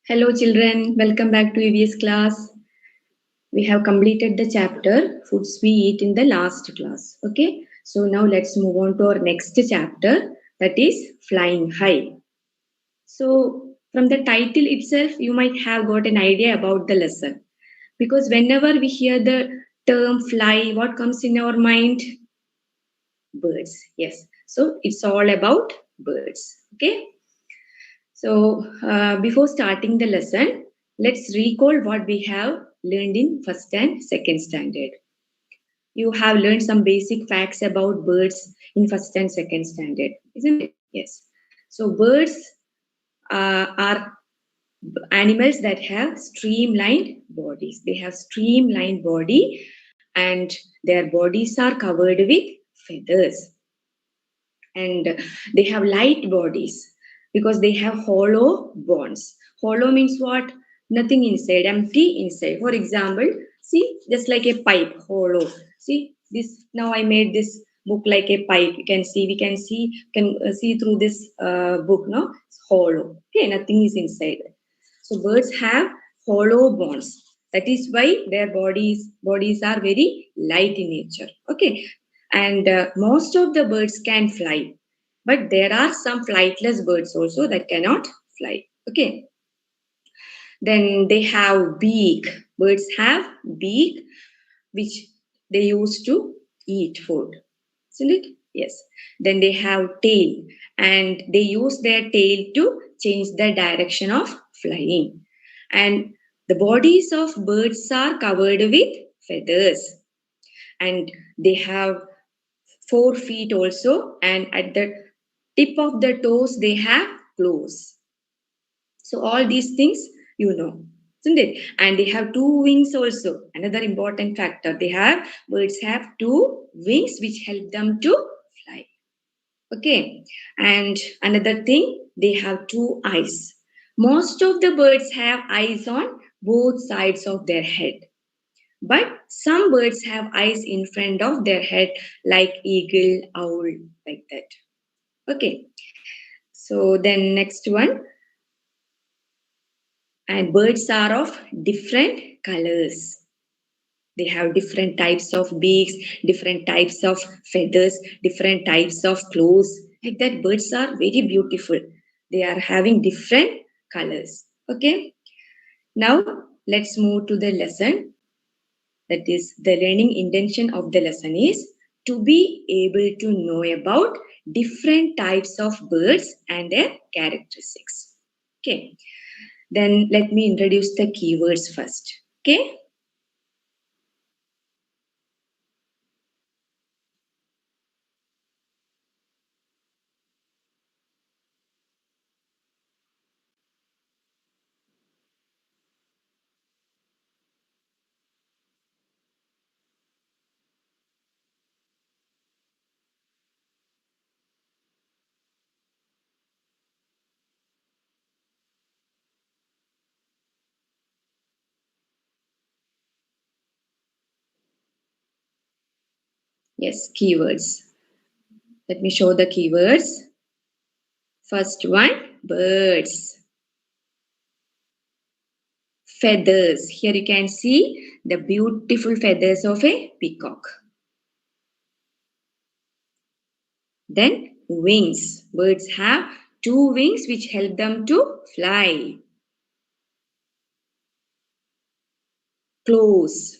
Hello children, welcome back to EVS class. We have completed the chapter Foods We Eat in the last class. Okay, so now let's move on to our next chapter, that is Flying High. So from the title itself, you might have got an idea about the lesson, because whenever we hear the term fly, what comes in our mind? Birds. Yes, so it's all about birds. Okay, so before starting the lesson, let's recall what we have learned in first and second standard. You have learned some basic facts about birds in first and second standard, isn't it? Yes. So birds are animals that have streamlined bodies. They have streamlined body, and their bodies are covered with feathers, and they have light bodies because they have hollow bones. Hollow means what? Nothing inside, empty inside. For example, see, just like a pipe, hollow. See this. Now I made this book like a pipe. You can see, we can see through this book. No, it's hollow. Okay, nothing is inside. So birds have hollow bones. That is why their bodies are very light in nature. Okay, and most of the birds can fly, but there are some flightless birds also that cannot fly. Okay, then they have beak. Birds have beak, which they use to eat food, isn't it? Yes. Then they have tail, and they use their tail to change the direction of flying. And the bodies of birds are covered with feathers, and they have 4 feet also, and at the tip of the toes they have claws. So all these things you know, isn't it? And they have 2 wings also. Another important factor. Birds have 2 wings which help them to fly. Okay. And another thing, they have 2 eyes. Most of the birds have eyes on both sides of their head. But some birds have eyes in front of their head, like eagle, owl, like that. Okay. So then next one, and birds are of different colors. They have different types of beaks, different types of feathers, different types of claws. Like that, birds are very beautiful. They are having different colors. Okay. Now let's move to the lesson. That is, the learning intention of the lesson is to be able to know about different types of birds and their characteristics. Okay. Then let me introduce the keywords first. Okay. Yes, keywords. Let me show the keywords. First one, birds. Feathers. Here you can see the beautiful feathers of a peacock. Then wings. Birds have 2 wings which help them to fly. Claws.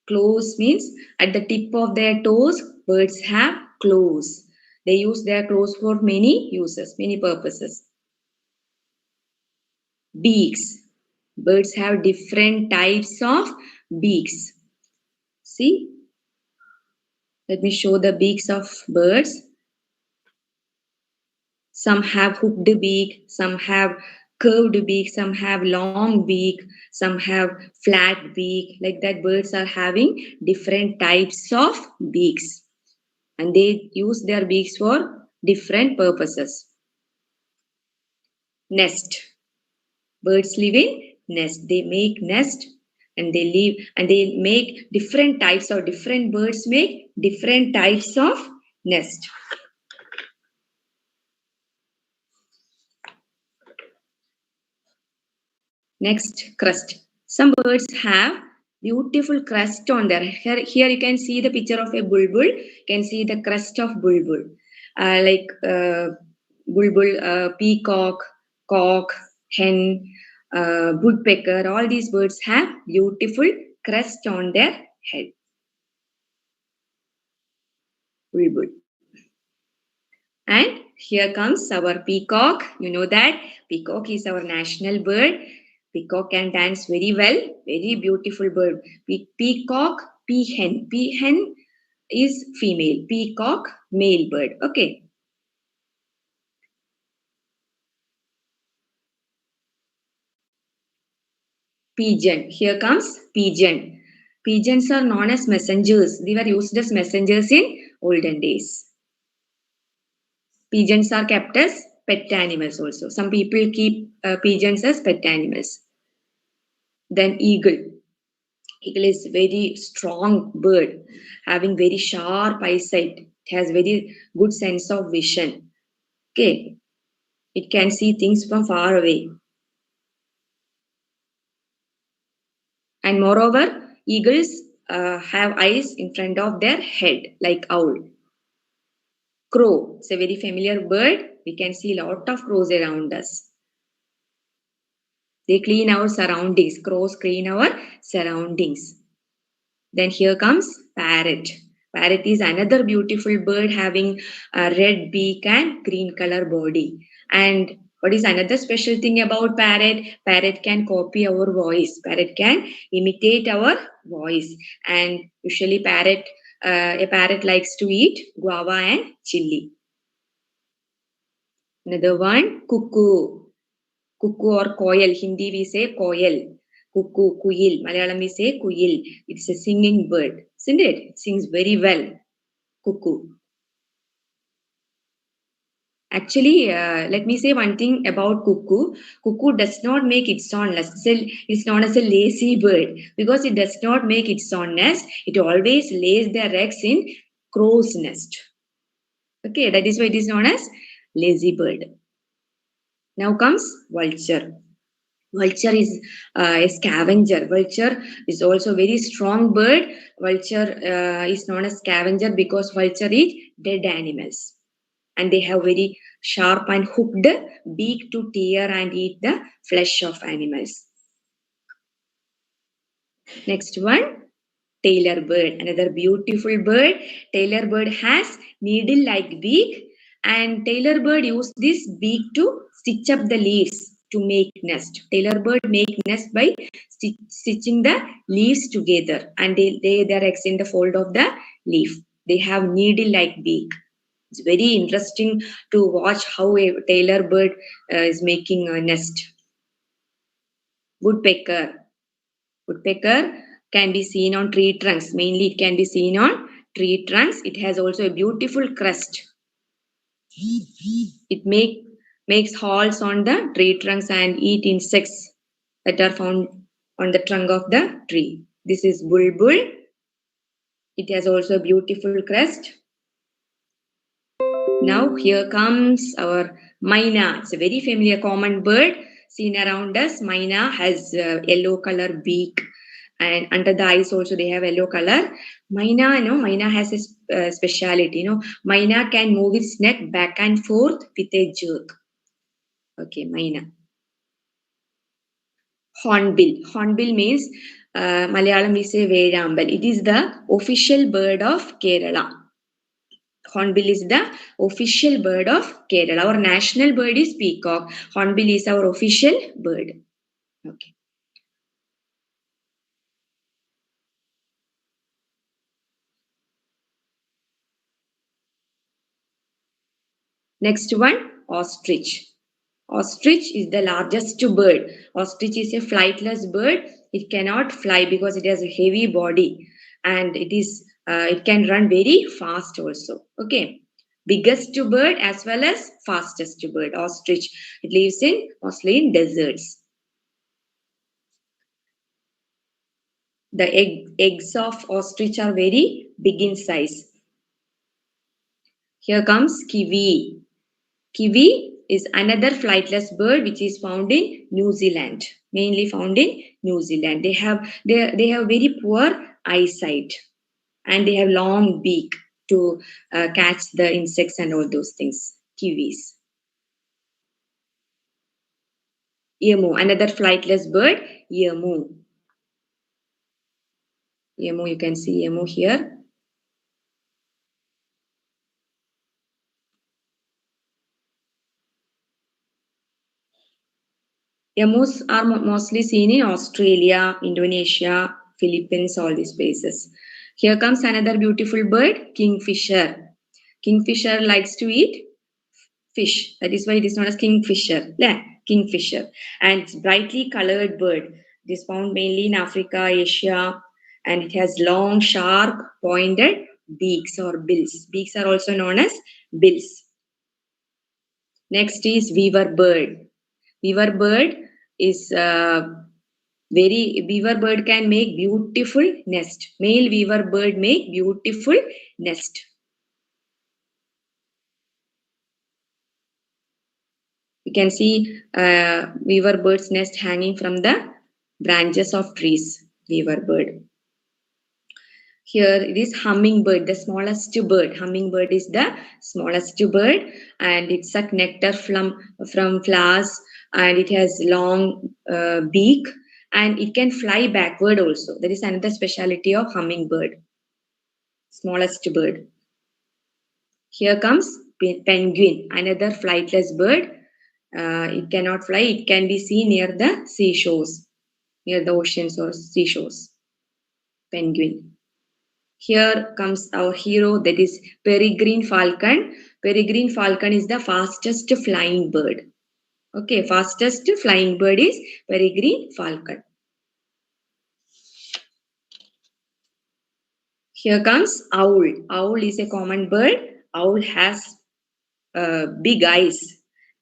Claws means at the tip of their toes, birds have claws. They use their claws for many uses, many purposes. Beaks. Birds have different types of beaks. See, let me show the beaks of birds. Some have hooked beak, some have curved beak, some have long beak, some have flat beak. Like that, birds are having different types of beaks, and they use their beaks for different purposes. Nest. Birds live in nest. They make nest, and they live, and they make different types, or different birds make different types of nest. Next, crest. Some birds have beautiful crest on their here you can see the picture of a bulbul. You can see the crest of bulbul. Bulbul, peacock, cock, hen, woodpecker. All these birds have beautiful crest on their head. Bulbul. And here comes our peacock. You know that peacock is our national bird. Peacock can dance very well. Very beautiful bird. Peacock, peahen. Peahen is female. Peacock, male bird. Okay. Pigeon. Here comes pigeon. Pigeons are known as messengers. They were used as messengers in olden days. Pigeons are kept as pet animals also. Some people keep pigeons as pet animals. Then eagle. Eagle is very strong bird, having very sharp eyesight. It has very good sense of vision. Okay, it can see things from far away. And moreover, eagles have eyes in front of their head, like owl. Crow, it's a very familiar bird. We can see a lot of crows around us. They clean our surroundings. Crows clean our surroundings. Then here comes parrot. Parrot is another beautiful bird having a red beak and green color body. And what is another special thing about parrot? Parrot can copy our voice. Parrot can imitate our voice. And usually a parrot likes to eat guava and chili. Another one, cuckoo. Cuckoo or koyal. Hindi we say koyal. Cuckoo, kuyil. Malayalam we say kuyil. It's a singing bird, isn't it? It sings very well. Cuckoo. Actually, let me say one thing about cuckoo. Cuckoo does not make its own nest. It's known as a lazy bird because it does not make its own nest. It always lays their eggs in crow's nest. Okay, that is why it is known as lazy bird. Now comes vulture. Vulture is a scavenger. Vulture is also a very strong bird. Vulture is known as scavenger because vulture eat dead animals. And they have very sharp and hooked beak to tear and eat the flesh of animals. Next one, tailor bird. Another beautiful bird. Tailor bird has needle-like beak, and tailor bird use this beak to stitch up the leaves to make nest. Tailor bird make nest by stitching the leaves together, and they lay their eggs in the fold of the leaf. They have needle-like beak. It's very interesting to watch how a tailor bird is making a nest. Woodpecker. Woodpecker can be seen on tree trunks. Mainly it can be seen on tree trunks. It has also a beautiful crest. It makes holes on the tree trunks and eat insects that are found on the trunk of the tree. This is bulbul. It has also a beautiful crest. Now here comes our myna. It's a very familiar common bird seen around us. Myna has yellow color beak, and under the eyes also they have yellow color. Myna has a speciality. Myna can move its neck back and forth with a jerk. Okay, myna. Hornbill. Hornbill means Malayalam we say Vedambal. It is the official bird of Kerala. Hornbill is the official bird of Kerala. Our national bird is peacock. Hornbill is our official bird. Okay. Next one, ostrich. Ostrich is the largest bird. Ostrich is a flightless bird. It cannot fly because it has a heavy body, and it can run very fast also. Okay. Biggest bird as well as fastest bird. Ostrich. It lives mostly in deserts. The eggs of ostrich are very big in size. Here comes kiwi. Kiwi is another flightless bird which is found in New Zealand, mainly found in New Zealand. They have very poor eyesight and they have long beak to catch the insects and all those things. Kiwis. Emu, another flightless bird. Emu. Emu, you can see emu here. Emus are mostly seen in Australia, Indonesia, Philippines, all these places. Here comes another beautiful bird, Kingfisher. Kingfisher likes to eat fish. That is why it is known as Kingfisher. Yeah, Kingfisher. And it's brightly colored bird. It is found mainly in Africa, Asia, and it has long, sharp, pointed beaks or bills. Beaks are also known as bills. Next is weaver bird. Weaver bird is weaver bird can make beautiful nest. Male weaver bird make beautiful nest. You can see weaver bird's nest hanging from the branches of trees. Weaver bird. Here it is hummingbird, the smallest bird. Hummingbird is the smallest bird and it sucks nectar from flowers and it has long beak and it can fly backward also. That is another speciality of hummingbird. Smallest bird. Here comes penguin, another flightless bird. It cannot fly. It can be seen near the seashores, near the oceans or seashores. Penguin. Here comes our hero, that is Peregrine Falcon. Peregrine Falcon is the fastest flying bird. Okay, fastest flying bird is Peregrine Falcon. Here comes owl. Owl is a common bird. Owl has big eyes,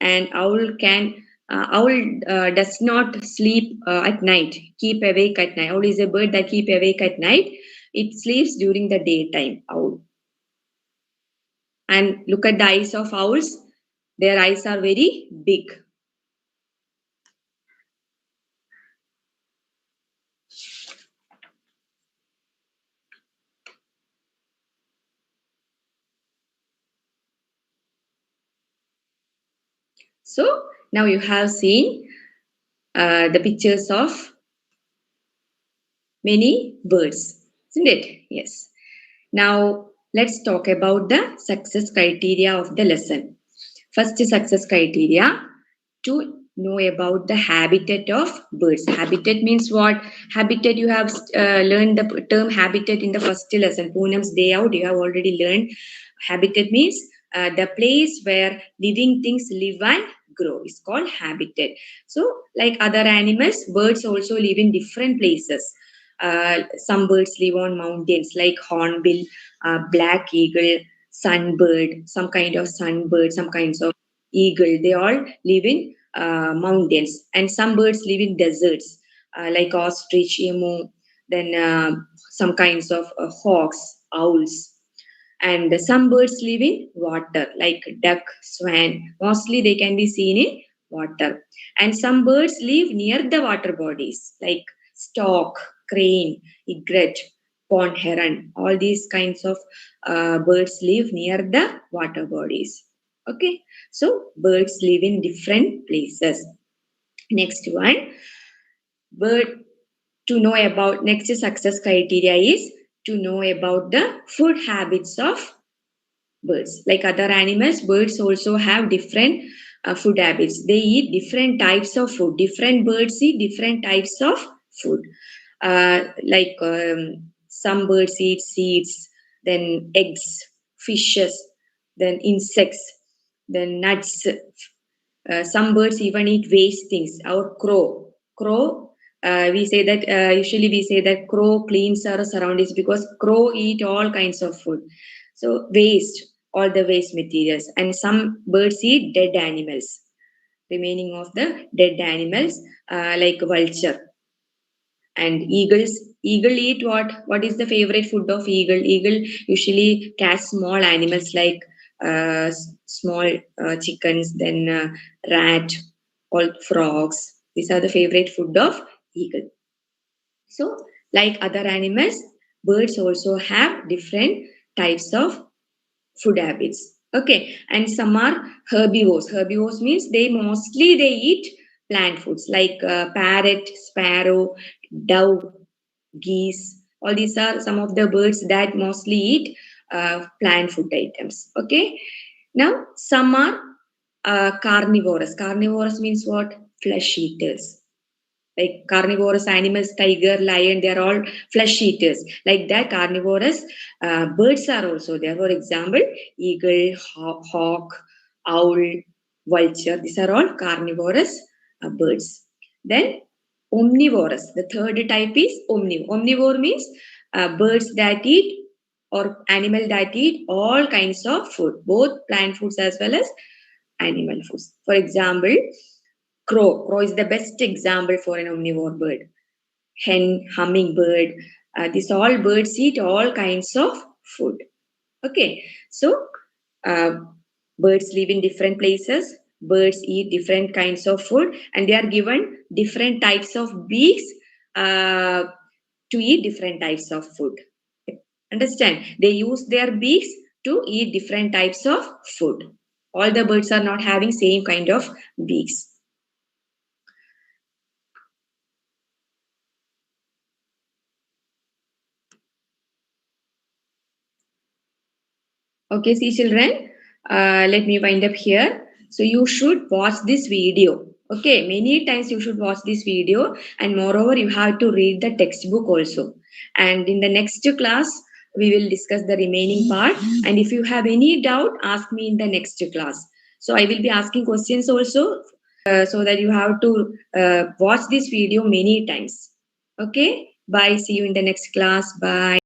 and owl does not sleep at night. Keep awake at night. Owl is a bird that keep awake at night. It sleeps during the daytime. Owl. And look at the eyes of owls. Their eyes are very big. So now you have seen the pictures of many birds, isn't it? Yes. Now let's talk about the success criteria of the lesson. First success criteria, to know about the habitat of birds. Habitat means what? Habitat, you have learned the term habitat in the first lesson. Poonam's day out, you have already learned. Habitat means the place where living things live and grow. It's called habitat. So like other animals, birds also live in different places. Some birds live on mountains like hornbill, black eagle, sunbird, some kind of sunbird, some kinds of eagle. They all live in mountains, and some birds live in deserts like ostrich, emu, then some kinds of hawks, owls. And some birds live in water like duck, swan. Mostly they can be seen in water. And some birds live near the water bodies like stork, crane, egret, pond heron. All these kinds of birds live near the water bodies. Okay, so birds live in different places. Next one, bird to know about next success criteria is to know about the food habits of birds. Like other animals, birds also have different food habits. They eat different types of food. Different birds eat different types of food. Some birds eat seeds, then eggs, fishes, then insects, then nuts. Some birds even eat waste things. Our crow, usually we say that crow cleans our surroundings because crow eat all kinds of food. So waste, all the waste materials, and some birds eat dead animals, remaining of the dead animals, like vulture. And eagle eat what is the favorite food of eagle? Eagle usually catch small animals like small chickens, then rat, all frogs. These are the favorite food of eagle. So, like other animals, birds also have different types of food habits. Okay, and some are herbivores. Herbivores means they eat plant foods like parrot, sparrow, dove, geese. All these are some of the birds that mostly eat plant food items. Okay, now some are carnivorous. Carnivorous means what? Flesh eaters. Like carnivorous animals, tiger, lion, they are all flesh eaters. Like that, carnivorous birds are also there. For example, eagle, hawk, owl, vulture. These are all carnivorous birds. Then omnivorous. The third type is omnivore. Omnivore means birds that eat or animal that eat all kinds of food, both plant foods as well as animal foods. For example, crow. Crow is the best example for an omnivore bird. Hen, hummingbird. These all birds eat all kinds of food. Okay, so uh, birds live in different places. Birds eat different kinds of food, and they are given different types of beaks uh, to eat different types of food. Understand? They use their beaks to eat different types of food. All the birds are not having same kind of beaks. Okay, see children, let me wind up here. So you should watch this video. Okay, many times you should watch this video, and moreover you have to read the textbook also. And in the next class, we will discuss the remaining part. And if you have any doubt, ask me in the next class. So I will be asking questions also, so that you have to watch this video many times. Okay, bye. See you in the next class. Bye.